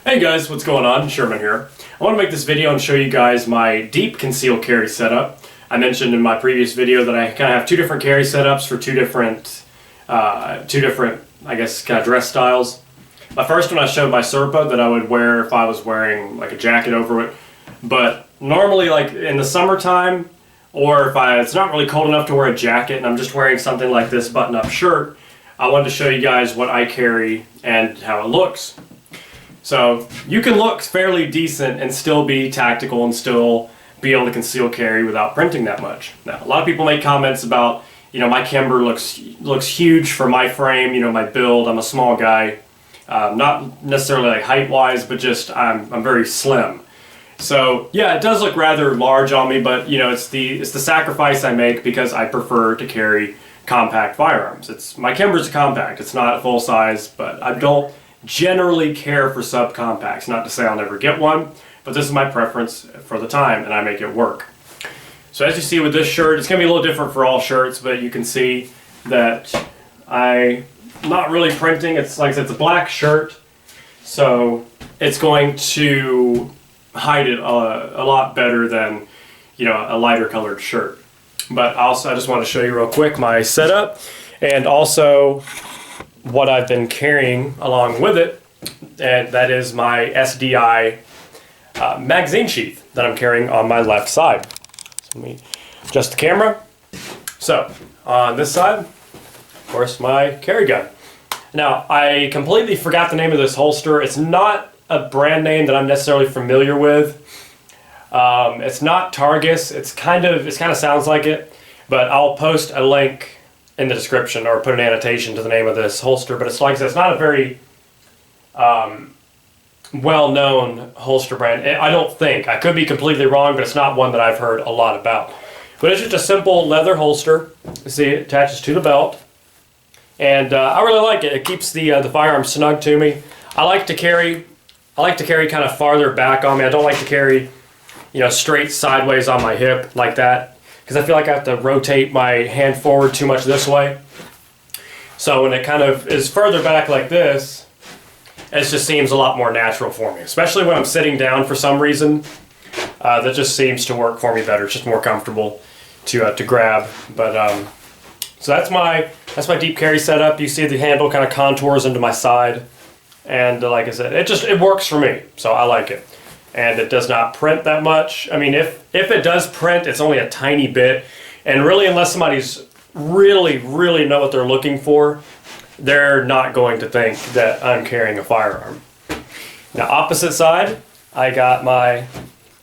Hey guys, what's going on? Sherman here. I want to make this video and show you guys my deep concealed carry setup. I mentioned in my previous video that I kind of have two different carry setups for two different, I guess, kind of dress styles. My first one I showed my Serpa that I would wear if I was wearing like a jacket over it. But normally, like in the summertime, or if it's not really cold enough to wear a jacket and I'm just wearing something like this button-up shirt, I wanted to show you guys what I carry and how it looks. So you can look fairly decent and still be tactical and still be able to conceal carry without printing that much. Now, a lot of people make comments about, my Kimber looks huge for my frame, my build. I'm a small guy, not necessarily like height-wise, but just I'm very slim. So yeah, it does look rather large on me, but it's the sacrifice I make because I prefer to carry compact firearms. My Kimber's compact. It's not full size, but I don't generally care for subcompacts. Not to say I'll never get one, but this is my preference for the time and I make it work. So as you see with this shirt, it's going to be a little different for all shirts, but you can see that I'm not really printing. It's like I said, it's a black shirt, so it's going to hide it a lot better than a lighter colored shirt. But also I just want to show you real quick my setup and also what I've been carrying along with it, and that is my SDI magazine sheath that I'm carrying on my left side. So let me adjust the camera. So on this side, of course, my carry gun. Now I completely forgot the name of this holster. It's not a brand name that I'm necessarily familiar with. It's not Targus. It's kind of sounds like it, but I'll post a link in the description or put an annotation to the name of this holster. But it's like I said, it's not a very well-known holster brand. I don't think. I could be completely wrong, but it's not one that I've heard a lot about. But it's just a simple leather holster. You see, it attaches to the belt, and I really like it. It keeps the firearm snug to me. I like to carry kind of farther back on me. I don't like to carry, straight sideways on my hip like that, because I feel like I have to rotate my hand forward too much this way. So when it kind of is further back like this, it just seems a lot more natural for me, especially when I'm sitting down for some reason. That just seems to work for me better. It's just more comfortable to grab. But so that's my deep carry setup. You see the handle kind of contours into my side, and like I said, it works for me, so I like it. And it does not print that much. I mean, if it does print, it's only a tiny bit. And really, unless somebody's really know what they're looking for, they're not going to think that I'm carrying a firearm. Now, opposite side, I got my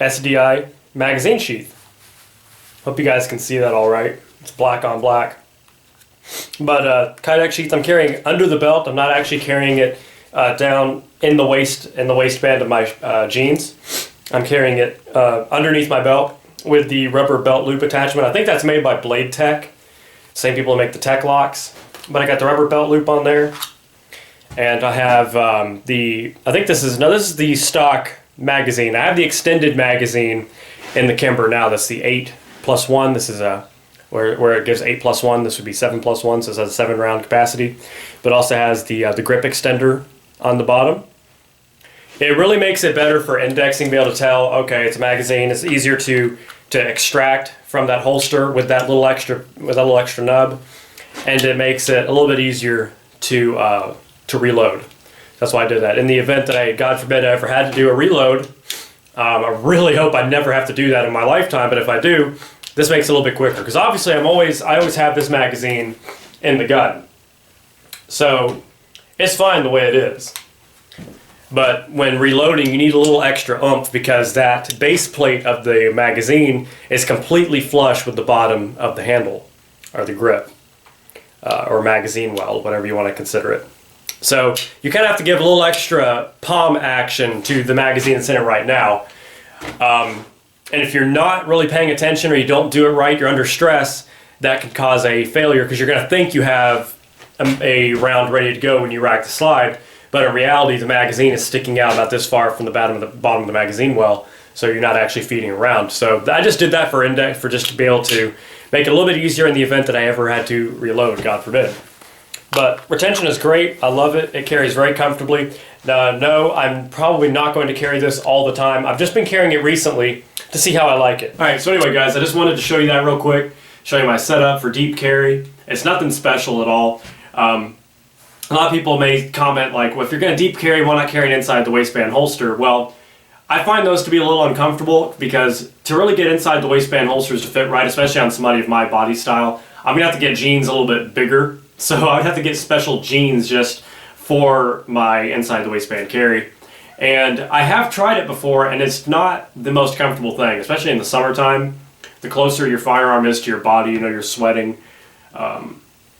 SDI magazine sheath. Hope you guys can see that all right. It's black on black. But Kydex sheath I'm carrying under the belt. I'm not actually carrying it down in the waistband of my jeans. I'm carrying it underneath my belt with the rubber belt loop attachment. I think that's made by Blade Tech. Same people that make the Tech locks. But I got the rubber belt loop on there, and I have this is the stock magazine. I have the extended magazine in the Kimber now. That's the 8+1. This is where it gives 8+1. This would be 7+1, so it has a 7-round capacity, but also has the grip extender on the bottom. It really makes it better for indexing, be able to tell, okay, it's a magazine. It's easier to extract from that holster with that little extra nub, and it makes it a little bit easier to reload. That's why I did that. In the event that God forbid, I ever had to do a reload, I really hope I never have to do that in my lifetime. But if I do, this makes it a little bit quicker, because obviously I always have this magazine in the gun, so it's fine the way it is. But when reloading, you need a little extra oomph, because that base plate of the magazine is completely flush with the bottom of the handle, or the grip, or magazine well, whatever you want to consider it. So you kind of have to give a little extra palm action to the magazine that's in it right now. And if you're not really paying attention, or you don't do it right, you're under stress, that can cause a failure, because you're going to think you have a round ready to go when you rack the slide, but in reality the magazine is sticking out about this far from the bottom of the magazine well, so you're not actually feeding around. So I just did that for just to be able to make it a little bit easier in the event that I ever had to reload, God forbid. But retention is great. I love it. It carries very comfortably. No, I'm probably not going to carry this all the time. I've just been carrying it recently to see how I like it. All right, so anyway, guys, I just wanted to show you that real quick, show you my setup for deep carry. It's nothing special at all. A lot of people may comment like, well, if you're going to deep carry, why not carry an inside the waistband holster? Well, I find those to be a little uncomfortable because to really get inside the waistband holsters to fit right, especially on somebody of my body style, I'm going to have to get jeans a little bit bigger. So I would have to get special jeans just for my inside the waistband carry. And I have tried it before, and it's not the most comfortable thing, especially in the summertime. The closer your firearm is to your body, you're sweating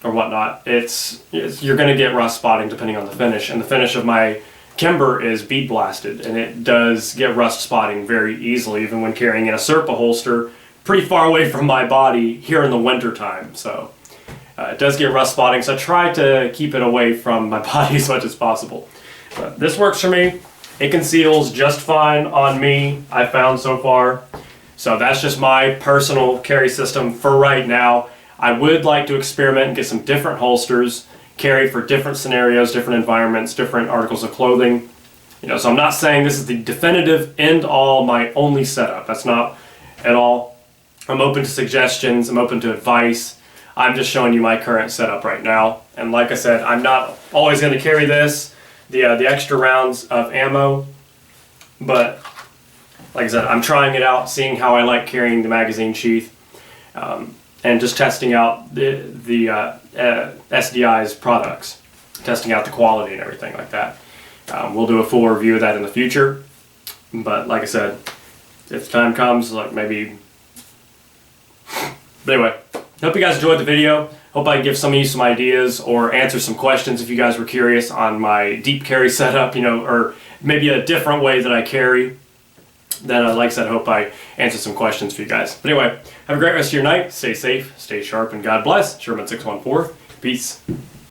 or whatnot, you're going to get rust spotting depending on the finish. And the finish of my Kimber is bead blasted, and it does get rust spotting very easily, even when carrying in a Serpa holster pretty far away from my body here in the winter time. So it does get rust spotting, so I try to keep it away from my body as much as possible. But this works for me. It conceals just fine on me, I found so far. So that's just my personal carry system for right now. I would like to experiment and get some different holsters, carry for different scenarios, different environments, different articles of clothing. So I'm not saying this is the definitive end all, my only setup. That's not at all. I'm open to suggestions, I'm open to advice. I'm just showing you my current setup right now. And like I said, I'm not always going to carry this, the extra rounds of ammo, but like I said, I'm trying it out, seeing how I like carrying the magazine sheath, and just testing out the SDI's products, testing out the quality and everything like that. We'll do a full review of that in the future, but like I said, if time comes, like maybe. But anyway, hope you guys enjoyed the video. Hope I can give some of you some ideas or answer some questions if you guys were curious on my deep carry setup, or maybe a different way that I carry. Then, like I said, I hope I answered some questions for you guys. But anyway, have a great rest of your night. Stay safe, stay sharp, and God bless. Sherman 614. Peace.